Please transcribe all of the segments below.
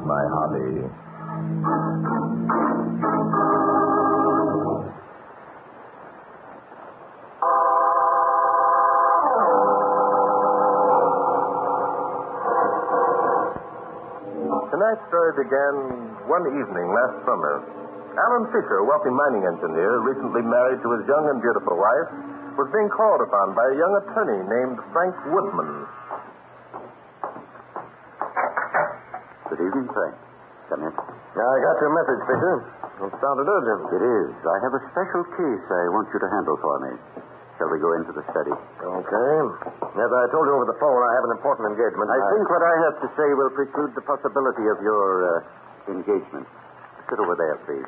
my hobby. Tonight's story began one evening last summer. Alan Fisher, a wealthy mining engineer, recently married to his young and beautiful wife, was being called upon by a young attorney named Frank Woodman. Good evening, Frank. Come in. I got your message, Fisher. It sounded urgent. It is. I have a special case I want you to handle for me. Shall we go into the study? Okay. As I told you over the phone, I have an important engagement. I think what I have to say will preclude the possibility of your engagement. Sit over there, please.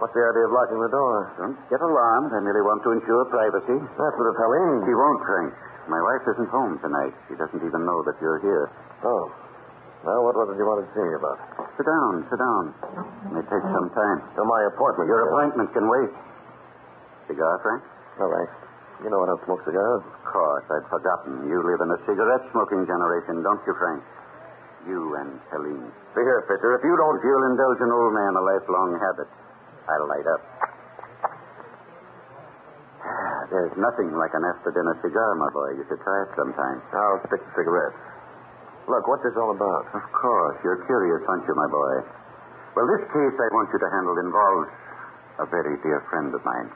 What's the idea of locking the door? Don't get alarmed. I merely want to ensure privacy. That's what it's Helene. She won't, Frank. My wife isn't home tonight. She doesn't even know that you're here. Oh. Well, what was it you wanted to see me about? Sit down. It may take some time. My appointment. Your appointment can wait. Cigar, Frank? All right. You know I don't smoke cigars. Of course. I'd forgotten. You live in a cigarette-smoking generation, don't you, Frank? You and Helene. See here, Fisher, if you don't... If you'll indulge an old man a lifelong habit, I'll light up. There's nothing like an after-dinner cigar, my boy. You should try it sometime. I'll stick to cigarettes. Look, what's this all about? Of course. You're curious, aren't you, my boy? Well, this case I want you to handle involves a very dear friend of mine.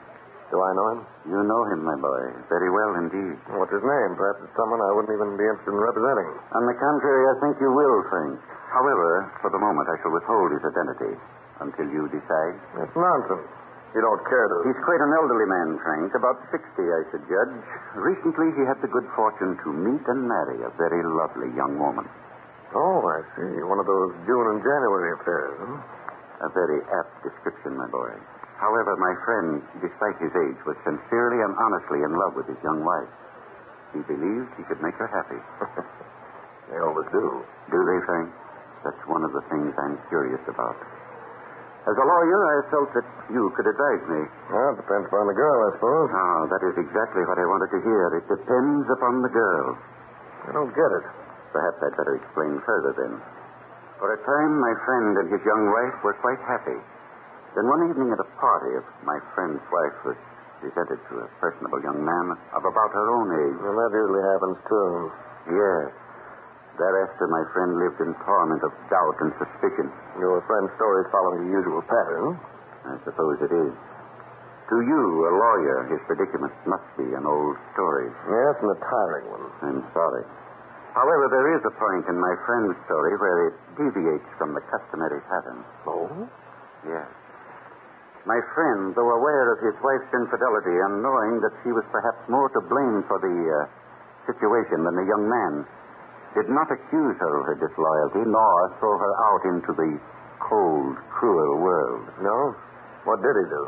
Do I know him? You know him, my boy. Very well indeed. What's his name? Perhaps it's someone I wouldn't even be interested in representing. On the contrary, I think you will, Frank. However, for the moment, I shall withhold his identity until you decide. It's nonsense. You don't care to... He's quite an elderly man, Frank. About 60, I should judge. Recently, he had the good fortune to meet and marry a very lovely young woman. Oh, I see. One of those June and January affairs, huh? A very apt description, my boy. However, my friend, despite his age, was sincerely and honestly in love with his young wife. He believed he could make her happy. They always do. Do they, Frank? That's one of the things I'm curious about. As a lawyer, I felt that you could advise me. Well, it depends upon the girl, I suppose. Oh, that is exactly what I wanted to hear. It depends upon the girl. I don't get it. Perhaps I'd better explain further then. For a time, my friend and his young wife were quite happy. Then one evening at a party, my friend's wife was presented to a personable young man of about her own age. Well, that usually happens, too. Yes. Thereafter, my friend lived in torment of doubt and suspicion. Your friend's story is following the usual pattern. I suppose it is. To you, a lawyer, his predicament must be an old story. Yes, and a tiring one. I'm sorry. However, there is a point in my friend's story where it deviates from the customary pattern. Oh? Yes. My friend, though aware of his wife's infidelity and knowing that she was perhaps more to blame for the situation than the young man, did not accuse her of her disloyalty, nor throw her out into the cold, cruel world. No? What did he do?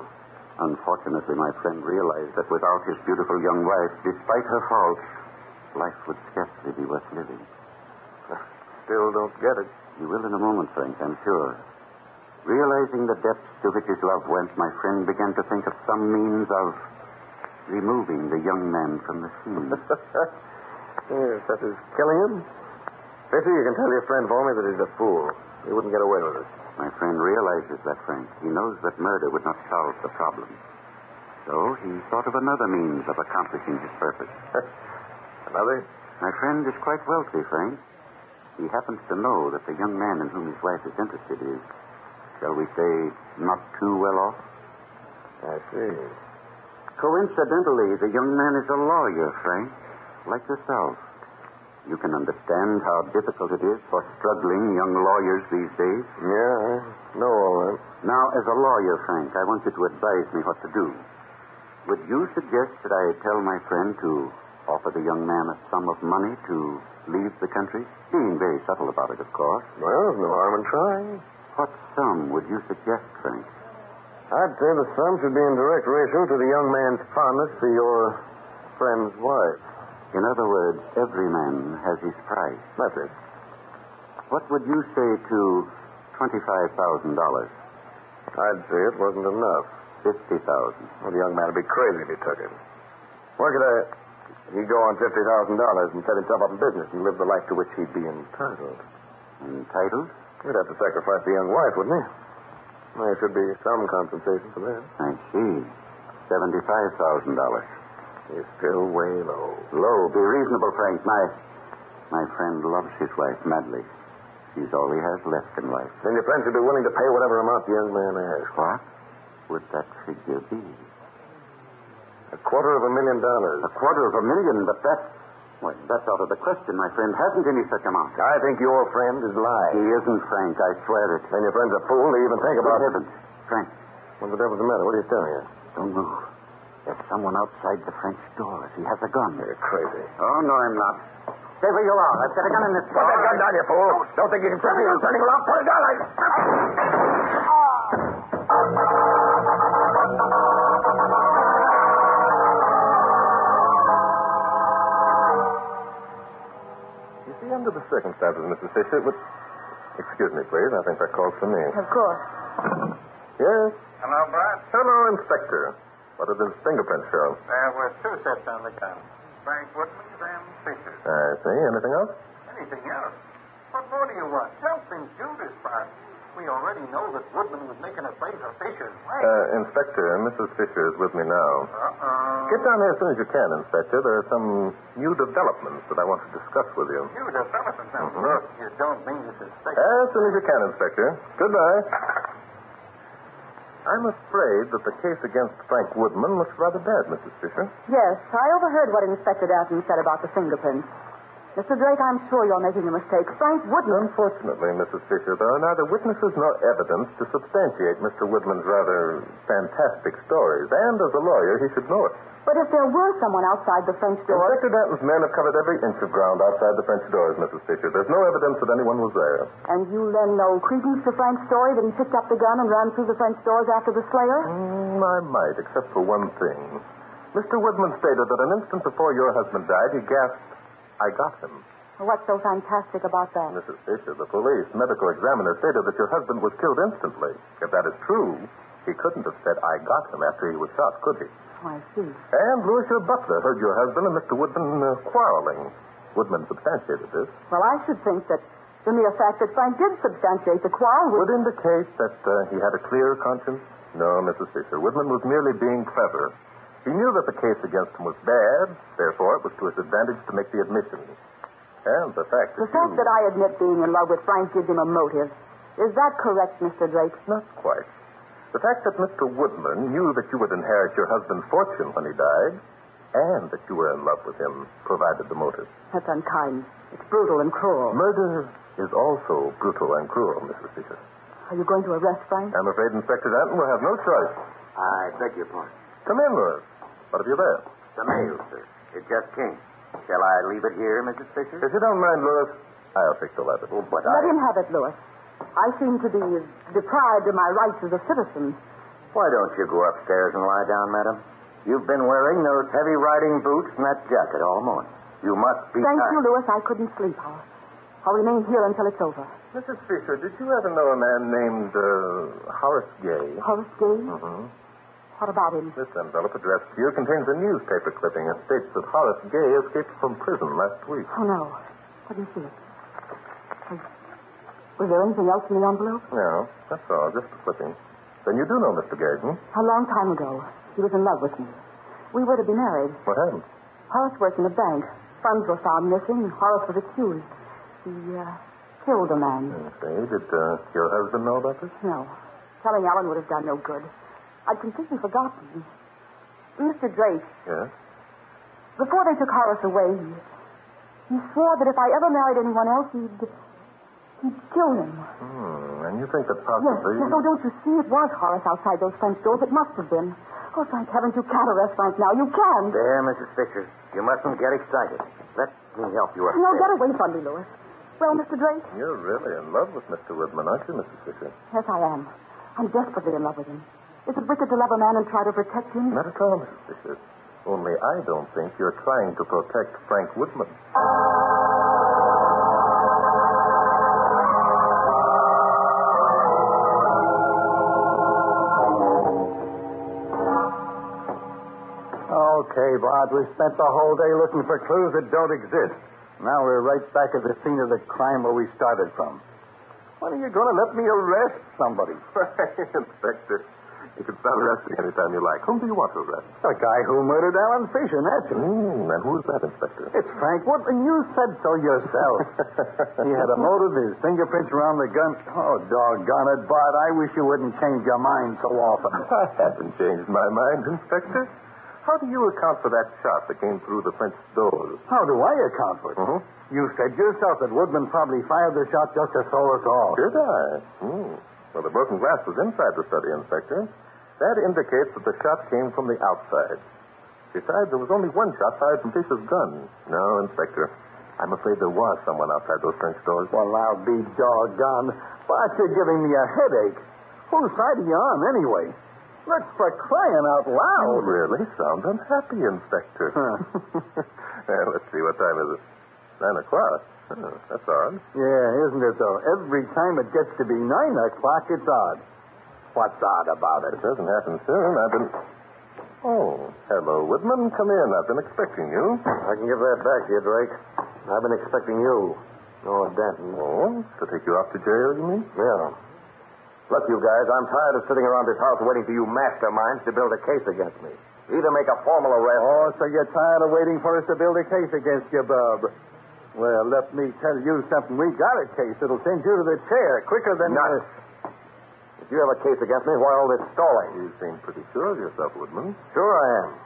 Unfortunately, my friend realized that without his beautiful young wife, despite her faults, life would scarcely be worth living. Still don't get it. You will in a moment, Frank, I'm sure. Realizing the depths to which his love went, my friend began to think of some means of removing the young man from the scene. Yes, such as killing him? Fisher, you can tell your friend for me that he's a fool. He wouldn't get away with it. My friend realizes that, Frank. He knows that murder would not solve the problem. So he thought of another means of accomplishing his purpose. Another? My friend is quite wealthy, Frank. He happens to know that the young man in whom his wife is interested is, shall we say, not too well off? I see. Coincidentally, the young man is a lawyer, Frank, like yourself. You can understand how difficult it is for struggling young lawyers these days. Yeah, I know all that. Now, as a lawyer, Frank, I want you to advise me what to do. Would you suggest that I tell my friend to offer the young man a sum of money to leave the country? Being very subtle about it, of course. Well, there's no harm in trying. What sum would you suggest, Frank? I'd say the sum should be in direct ratio to the young man's fondness for your friend's wife. In other words, every man has his price. That's it. What would you say to $25,000? I'd say it wasn't enough. $50,000. Well, the young man would be crazy if he took it. Where could he'd go on $50,000 and set himself up in business and live the life to which he'd be entitled? Entitled? We'd have to sacrifice the young wife, wouldn't he? There should be some compensation for that. I see. $75,000. He's still way low. Low. Be reasonable, Frank. My friend loves his wife madly. She's all he has left in life. Then your friend should be willing to pay whatever amount the young man asks. What would that figure be? $250,000. $250,000, but that's out of the question. My friend hasn't any such amount. I think your friend is lying. He isn't, Frank. I swear it. Then your friend's a fool to even think about it. Heavens. Frank. What the devil's the matter? What are you staring at? Don't move. There's someone outside the French door. He has a gun. You're crazy. Oh, no, I'm not. Stay where you are. I've got a gun in this Put that gun down, you fool. Don't think you can trip me. I'm turning around. Put it down. You see, under the circumstances, Mrs. Fisher, it would... Excuse me, please. I think that calls for me. Of course. Yes? Hello, Bart. Hello, Inspector. What did his fingerprints show? There were 2 sets on the gun. Frank Woodman's and Fisher's. I see. Anything else? Anything else? What more do you want? Something do this, Bart. We already know that Woodman was making a play for Fisher's wife. Inspector, Mrs. Fisher is with me now. Uh-oh. Get down here as soon as you can, Inspector. There are some new developments that I want to discuss with you. You development now. Look, you don't mean this is fake. As soon as you can, Inspector. Goodbye. I'm afraid that the case against Frank Woodman looks rather bad, Mrs. Fisher. Yes, I overheard what Inspector Dalton said about the fingerprints. Mr. Drake, I'm sure you're making a mistake. Frank Woodman... Unfortunately, Mrs. Fisher, there are neither witnesses nor evidence to substantiate Mr. Woodman's rather fantastic stories. And as a lawyer, he should know it. But if there were someone outside the French door... Inspector Danton's men have covered every inch of ground outside the French doors, Mrs. Fisher. There's no evidence that anyone was there. And you lend no credence to Frank's story that he picked up the gun and ran through the French doors after the slayer? I might, except for one thing. Mr. Woodman stated that an instant before your husband died, he gasped, "I got him." What's so fantastic about that? Mrs. Fisher, the police medical examiner stated that your husband was killed instantly. If that is true, he couldn't have said, "I got him," after he was shot, could he? Oh, I see. And Louis, your butler, heard your husband and Mr. Woodman quarreling. Woodman substantiated this. Well, I should think that the mere fact that Frank did substantiate the quarrel would indicate that he had a clear conscience. No, Mrs. Fisher. Woodman was merely being clever. He knew that the case against him was bad, therefore it was to his advantage to make the admission. And the fact that I admit being in love with Frank gives him a motive. Is that correct, Mr. Drake? Not quite. The fact that Mr. Woodman knew that you would inherit your husband's fortune when he died, and that you were in love with him, provided the motive. That's unkind. It's brutal and cruel. Murder is also brutal and cruel, Mrs. Fisher. Are you going to arrest Frank? I'm afraid Inspector Danton will have no choice. I beg your pardon. Come in, Louis. What have you there? The mail, sir. It just came. Shall I leave it here, Mrs. Fisher? If you don't mind, Louis, I'll fix the letter. Oh, but Let him have it, Louis. I seem to be deprived of my rights as a citizen. Why don't you go upstairs and lie down, madam? You've been wearing those heavy riding boots and that jacket all morning. You must be Thank tired. you, Louis. I couldn't sleep. I'll remain here until it's over. Mrs. Fisher, did you ever know a man named Horace Gay? Horace Gay? Mm-hmm. What about him? This envelope addressed to you contains a newspaper clipping. It states that Horace Gay escaped from prison last week. Oh, no. Couldn't see it. Was there anything else in the envelope? No, that's all. Just the clipping. Then you do know Mr. Gay, hmm? A long time ago. He was in love with me. We were to be married. What happened? Horace worked in a bank. Funds were found missing. Horace was accused. He killed a man. I see. Did your husband know about this? No. Telling Ellen would have done no good. I'd completely forgotten. Mr. Drake. Yes? Before they took Horace away, he swore that if I ever married anyone else, he'd kill him. And you think that possibly... Yes. Oh, don't you see? It was Horace outside those French doors. It must have been. Oh, thank heavens, you can't arrest Frank now. You can't. There, Mrs. Fisher. You mustn't get excited. Let me help you upstairs. No, get away from me, Louis. Well, Mr. Drake? You're really in love with Mr. Woodman, aren't you, Mrs. Fisher? Yes, I am. I'm desperately in love with him. Is it wicked to love a man and try to protect him? Not at all, Mrs. Fisher. Only I don't think you're trying to protect Frank Woodman. Okay, Bart, we spent the whole day looking for clues that don't exist. Now we're right back at the scene of the crime where we started from. When are you going to let me arrest somebody? Inspector, you can start arresting anytime you like. Whom do you want to arrest? The guy who murdered Alan Fisher, naturally. And who's that, Inspector? It's Frank Woodman. You said so yourself. He had a motive, his fingerprints around the gun. Oh, doggone it, Bart. I wish you wouldn't change your mind so often. I haven't changed my mind, Inspector. How do you account for that shot that came through the French doors? How do I account for it? Mm-hmm. You said yourself that Woodman probably fired the shot just to throw us off. Did I? Well, the broken glass was inside the study, Inspector. That indicates that the shot came from the outside. Besides, there was only one shot fired from Fisher's gun. No, Inspector. I'm afraid there was someone outside those French doors. Well, I'll be doggone. Bart, you're giving me a headache. Whose side are you on, anyway? Look, for crying out loud. You really sound unhappy, Inspector. Well, let's see, what time is it? 9 o'clock. Oh, that's odd. Yeah, isn't it, though? Every time it gets to be 9 o'clock, it's odd. What's odd about it? It doesn't happen soon. I've been... Oh, hello, Woodman. Come in. I've been expecting you. I can give that back to you, Drake. I've been expecting you. Oh, Denton. Oh, to take you off to jail, you mean? Yeah. Look, you guys, I'm tired of sitting around this house waiting for you masterminds to build a case against me. Either make a formal arrest... Oh, so you're tired of waiting for us to build a case against you, Bub. Well, let me tell you something. We got a case that'll send you to the chair quicker than... Nuts. If you have a case against me, why all this stalling? You seem pretty sure of yourself, Woodman. Sure I am.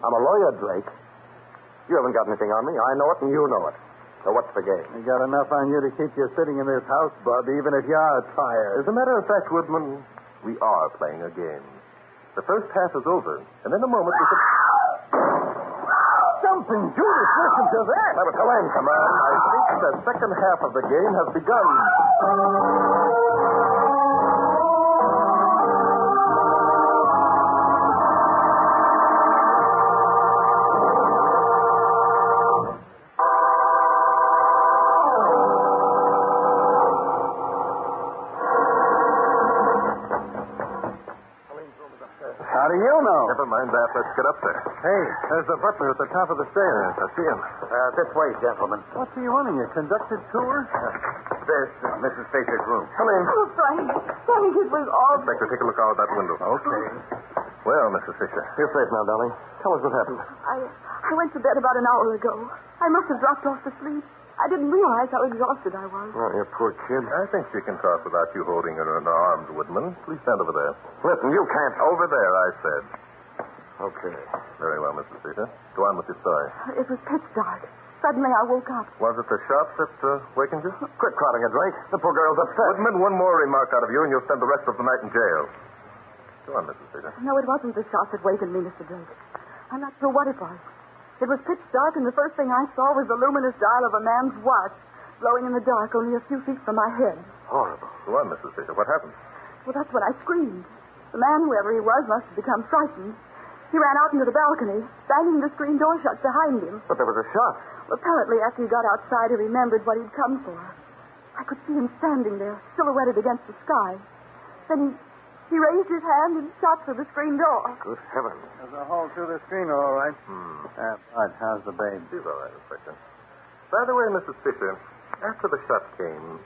I'm a lawyer, Drake. You haven't got anything on me. I know it, and you know it. So what's the game? We got enough on you to keep you sitting in this house, Bub, even if you are tired. As a matter of fact, Woodman, we are playing a game. The first half is over, and in a moment we could... Something, Judas, listen to that. Come on. I think the second half of the game has begun. How do you know? Never mind that. Let's get up there. Hey, there's the butler at the top of the stairs. I see him. This way, gentlemen. What's he wanting, a conducted tour? This is Mrs. Fisher's room. Come in. Oh, Frank, it was all... Inspector, take a look out that window. Okay. Well, Mrs. Fisher. You're safe now, darling. Tell us what happened. I went to bed about an hour ago. I must have dropped off to sleep. I didn't realize how exhausted I was. Oh, you poor kid. I think she can talk without you holding her in her arms, Woodman. Please stand over there. Listen, you can't... Over there, I said. Okay. Very well, Mrs. Fisher. Go on with your story. It was pitch dark. Suddenly I woke up. Was it the shot that wakened you? Quit crowding her, Drake. The poor girl's upset. Woodman, one more remark out of you, and you'll spend the rest of the night in jail. Go on, Mrs. Fisher. No, it wasn't the shot that wakened me, Mr. Drake. I'm not sure what it was. It was pitch dark, and the first thing I saw was the luminous dial of a man's watch glowing in the dark only a few feet from my head. Horrible. Go on, Mrs. Fisher. What happened? Well, that's when I screamed. The man, whoever he was, must have become frightened. He ran out into the balcony, banging the screen door shut behind him. But there was a shot. Apparently, after he got outside, he remembered what he'd come for. I could see him standing there, silhouetted against the sky. Then he raised his hand and shot through the screen door. Good heavens. There's a hole through the screen, all right. Bart, how's the babe? She's all right, Inspector. By the way, Mrs. Fisher, after the shot came,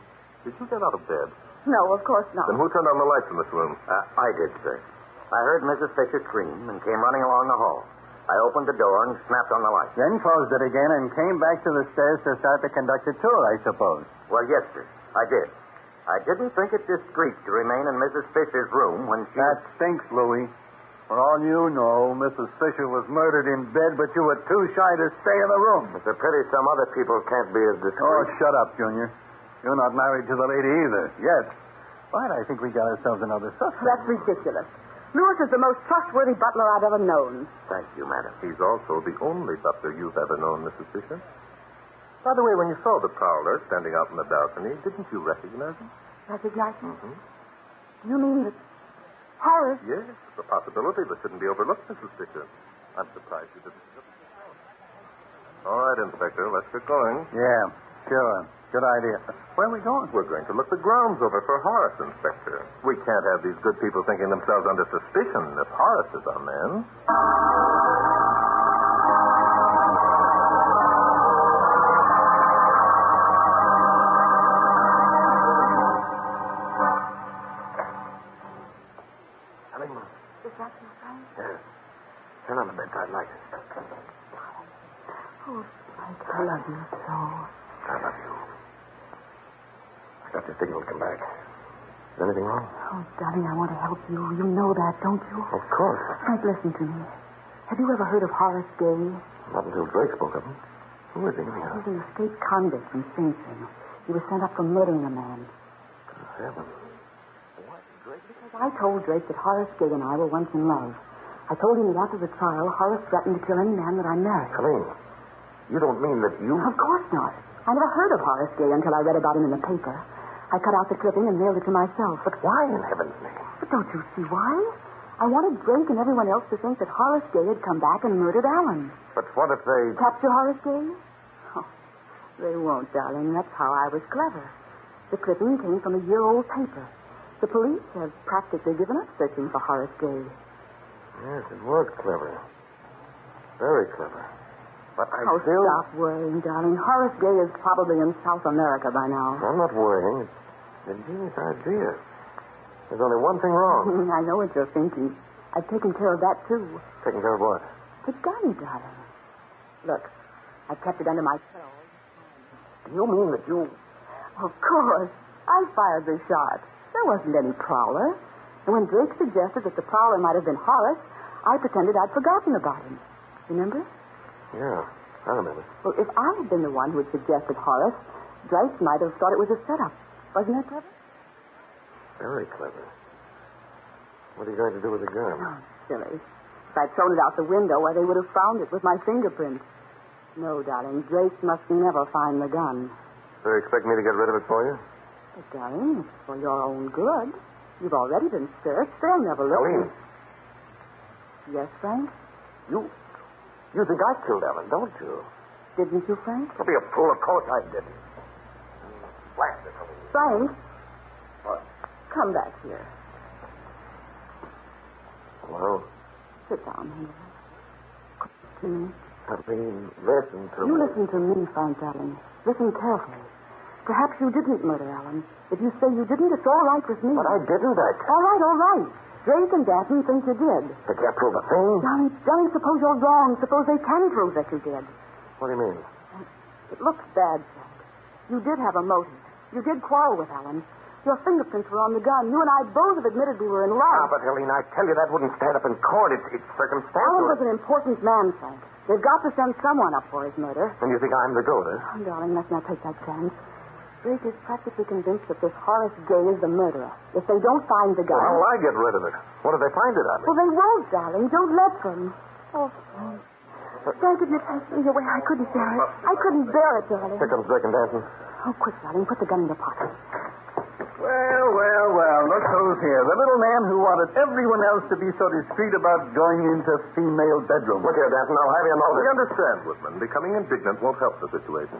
did you get out of bed? No, of course not. Then who turned on the lights in this room? I did, sir. I heard Mrs. Fisher scream and came running along the hall. I opened the door and snapped on the light. Then closed it again and came back to the stairs to start the conducted tour, I suppose. Well, yes, sir. I did. I didn't think it discreet to remain in Mrs. Fisher's room when she... That stinks, Louie. For all you know, Mrs. Fisher was murdered in bed, but you were too shy to stay in the room. It's a pity some other people can't be as discreet. Oh, shut up, Junior. You're not married to the lady either. Yet. But I think we got ourselves another suspect. That's ridiculous. Lewis is the most trustworthy butler I've ever known. Thank you, madam. He's also the only butler you've ever known, Mrs. Fisher. By the way, when you saw the prowler standing out in the balcony, didn't you recognize him? Recognize him? Mm-hmm. You mean that Harris? Yes, it's a possibility that shouldn't be overlooked, Mrs. Fisher. I'm surprised you didn't. All right, Inspector, let's get going. Yeah, sure. Good idea. Where are we going? We're going to look the grounds over for Horace, Inspector. We can't have these good people thinking themselves under suspicion if Horace is our man. Mike, I love you so. I love you. I got your signal to come back. Is anything wrong? Oh, darling, I want to help you. You know that, don't you? Of course. Frank, listen to me. Have you ever heard of Horace Gay? Not until Drake spoke of him. Who is he, anyhow? He's an escaped convict from Sing Sing. He was sent up for murdering a man. Good heavens. What, Drake? Because I told Drake that Horace Gay and I were once in love. I told him that after the trial, Horace threatened to kill any man that I married. Colleen, you don't mean that you... Of course not. I never heard of Horace Gay until I read about him in the paper. I cut out the clipping and mailed it to myself. But why in heaven's name? But don't you see why? I wanted Drake and everyone else to think that Horace Gay had come back and murdered Alan. But what if they... Capture Horace Gay? Oh, they won't, darling. That's how I was clever. The clipping came from a year-old paper. The police have practically given up searching for Horace Gay. Yes, it was clever. Very clever. But I Oh, still... stop worrying, darling. Horace Gay is probably in South America by now. I'm not worrying. It's an ingenious idea. There's only one thing wrong. I know what you're thinking. I've taken care of that, too. Taking care of what? The gun, darling. Look, I kept it under my pillow. You mean that you... Of course. I fired the shot. There wasn't any prowler. And when Drake suggested that the prowler might have been Horace, I pretended I'd forgotten about him. Remember? Yeah, I remember. Well, if I had been the one who had suggested Horace, Drake might have thought it was a setup. Wasn't that clever? Very clever. What are you going to do with the gun? Oh, silly. If I'd thrown it out the window, why, they would have found it with my fingerprints. No, darling, Drake must never find the gun. So you expect me to get rid of it for you? But, darling, it's for your own good. You've already been searched. They'll never look. Colleen. Yes, Frank? You think I killed Ellen, don't you? Didn't you, Frank? Don't be a fool. Of course I didn't. Blast it, Colleen. Frank, What? come back here. Hello? Sit down here. To me. Colleen, listen to me. You listen to me, Frank, darling. Listen carefully. Perhaps you didn't murder Alan. If you say you didn't, it's all right with me. But I didn't. All right, all right. Drake and Danton think you did. They can't prove a thing. Darling, suppose you're wrong. Suppose they can prove that you did. What do you mean? It looks bad, Frank. You did have a motive. You did quarrel with Alan. Your fingerprints were on the gun. You and I both have admitted we were in love. But, Helene, I tell you, that wouldn't stand up in court. It's circumstantial. Alan was an important man, Frank. They've got to send someone up for his murder. And you think I'm the goat, huh? Oh, darling, let's not take that chance. Drake is practically convinced that this Horace Gay is the murderer. If they don't find the gun... Well, how will I get rid of it? What if they find it on me? Well, they won't, darling. Don't let them. Oh, Frank. Frank, if you take me away, I couldn't bear it. I couldn't bear it, darling. Here comes Drake and Danton. Oh, quick, darling. Put the gun in your pocket. Well, look who's here. The little man who wanted everyone else to be so discreet about going into female bedrooms. Look here, Danton. I'll have you notice. We understand, Woodman. Becoming indignant won't help the situation.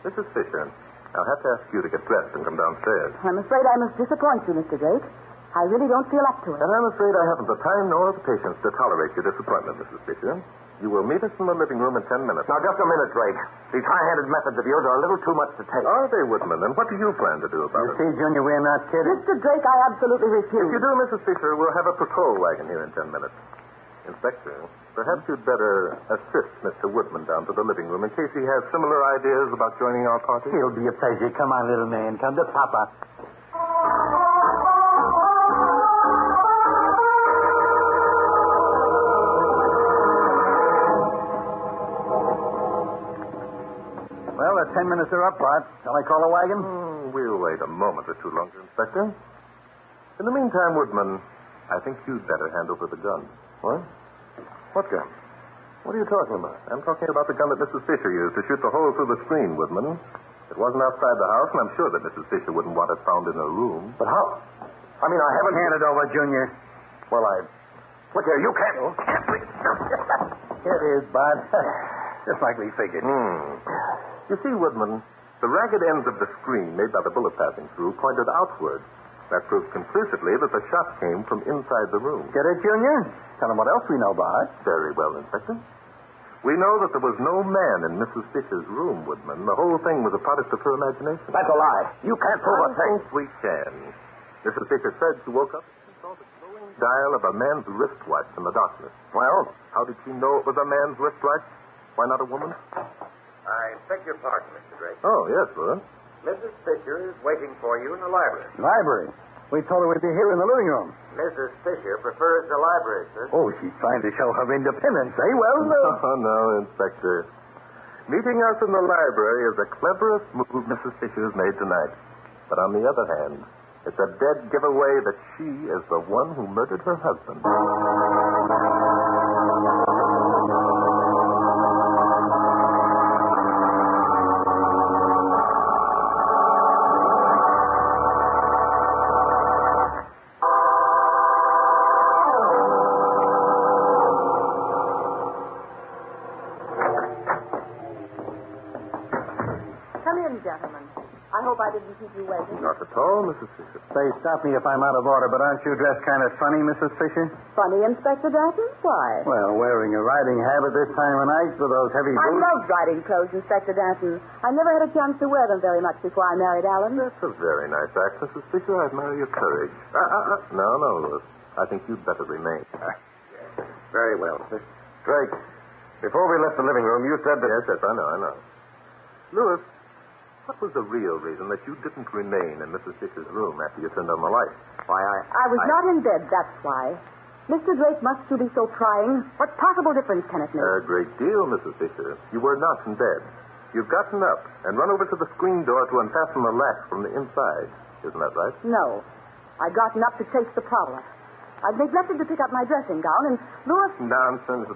Mrs. Fisher, I'll have to ask you to get dressed and come downstairs. I'm afraid I must disappoint you, Mr. Drake. I really don't feel up to it. And I'm afraid I haven't the time nor the patience to tolerate your disappointment, Mrs. Fisher. You will meet us in the living room in 10 minutes. Now, just a minute, Drake. These high-handed methods of yours are a little too much to take. Are they, Woodman? And what do you plan to do about You it? see, Junior, we're not kidding. Mr. Drake, I absolutely refuse. If you do, Mrs. Fisher, we'll have a patrol wagon here in 10 minutes. Inspector, perhaps you'd better assist Mr. Woodman down to the living room in case he has similar ideas about joining our party. It'll be a pleasure. Come on, little man. Come to Papa. Well, the 10 minutes are up, Bart. Shall I call a wagon? We'll wait a moment or two longer, Inspector. In the meantime, Woodman, I think you'd better hand over the gun. What? What gun? What are you talking about? I'm talking about the gun that Mrs. Fisher used to shoot the hole through the screen, Woodman. It wasn't outside the house, and I'm sure that Mrs. Fisher wouldn't want it found in her room. But how? I mean, I haven't... Hand it over, Junior. Well, Look here, you can't... Here it is, Bart. Just like we figured. You see, Woodman, the ragged ends of the screen made by the bullet passing through pointed outward. That proves conclusively that the shot came from inside the room. Get it, Junior? Tell them what else we know, Bart. Very well, Inspector. We know that there was no man in Mrs. Fisher's room, Woodman. The whole thing was a product of her imagination. That's a lie. You can't prove a I thing. think we can. Mrs. Fisher said she woke up and saw the glowing dial of a man's wristwatch in the darkness. Well? How did she know it was a man's wristwatch? Why not a woman's? I beg your pardon, Mr. Drake. Oh, yes, Lewis. Mrs. Fisher is waiting for you in the library. Library. We told her we'd be here in the living room. Mrs. Fisher prefers the library, sir. Oh, she's trying to show her independence, eh? Well, Oh, no, Inspector. Meeting us in the library is the cleverest move Mrs. Fisher has made tonight. But on the other hand, it's a dead giveaway that she is the one who murdered her husband. Gentlemen, I hope I didn't keep you waiting. Not at all, Mrs. Fisher. say, stop me if I'm out of order, but aren't you dressed kind of funny, Mrs. Fisher? Funny, Inspector Danton? Why? Well, wearing a riding habit this time of night with those heavy I boots. love riding clothes, Inspector Danton. I never had a chance to wear them very much before I married Alan. That's a very nice act, Mrs. Fisher. I admire your courage. No, Lewis. I think you'd better remain. Very well, sir. Drake, before we left the living room, you said that... Yes, I know. Lewis, what was the real reason that you didn't remain in Mrs. Fisher's room after you turned on the light? Why, I was not in bed, that's why. Mr. Drake must too be so trying. What possible difference can it make? A great deal, Mrs. Fisher. You were not in bed. You've gotten up and run over to the screen door to unfasten the latch from the inside. Isn't that right? No. I'd gotten up to chase the prowler. I'd neglected to pick up my dressing gown, and Louis... Nonsense.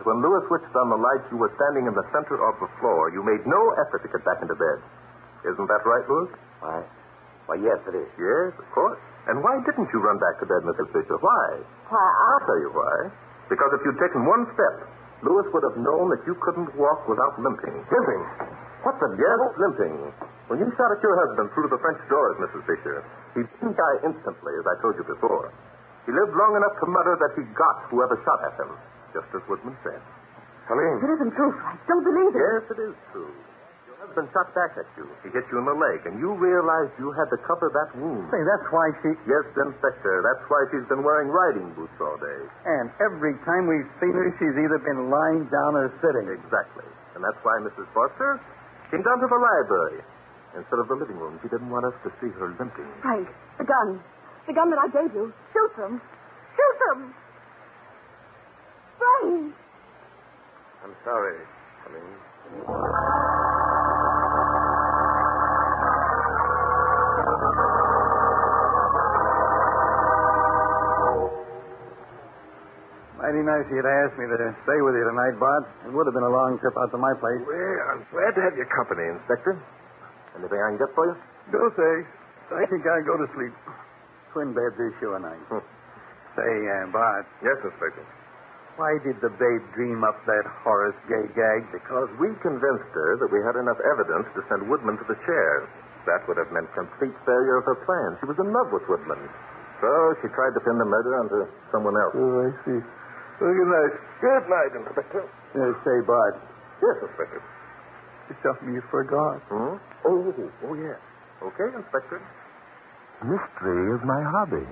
When Lewis switched on the light, you were standing in the center of the floor. You made no effort to get back into bed. Isn't that right, Lewis? Why, yes, it is. Yes, of course. And why didn't you run back to bed, Mrs. Fisher? Why? I'll tell you why. Because if you'd taken one step, Lewis would have known that you couldn't walk without limping. Limping? What the Yes, limping. When you shot at your husband through the French doors, Mrs. Fisher, he didn't die instantly, as I told you before. He lived long enough to mutter that he got whoever shot at him, just as Woodman said. Helene. It isn't true, Frank. Don't believe it. Yes, it is true. Your husband shot back at you. He hit you in the leg, and you realized you had to cover that wound. Say, that's why she... Yes, Inspector, that's why she's been wearing riding boots all day. And every time we've seen her, she's either been lying down or sitting. Exactly. And that's why Mrs. Foster came down to the library. Instead of the living room, she didn't want us to see her limping. Frank, the gun. The gun that I gave you. Shoot them. Shoot them. Frank! I'm sorry, Helene. Mighty nice of you to ask me to stay with you tonight, Bart. It would have been a long trip out to my place. Well, I'm glad to have your company, Inspector. Anything I can get for you? Go say. I think I'll go to sleep. Twin beds is sure nice. Say, Bart, Yes, Inspector. why did the babe dream up that Horace gay gag? Because we convinced her that we had enough evidence to send Woodman to the chair. That would have meant complete failure of her plan. She was in love with Woodman. So she tried to pin the murder onto someone else. Oh, I see. Well, good night. Good night, Inspector. Say, Bart, Yes, Inspector. there's something you forgot. Hmm? Oh, yes. Okay, Inspector. Mystery is my hobby.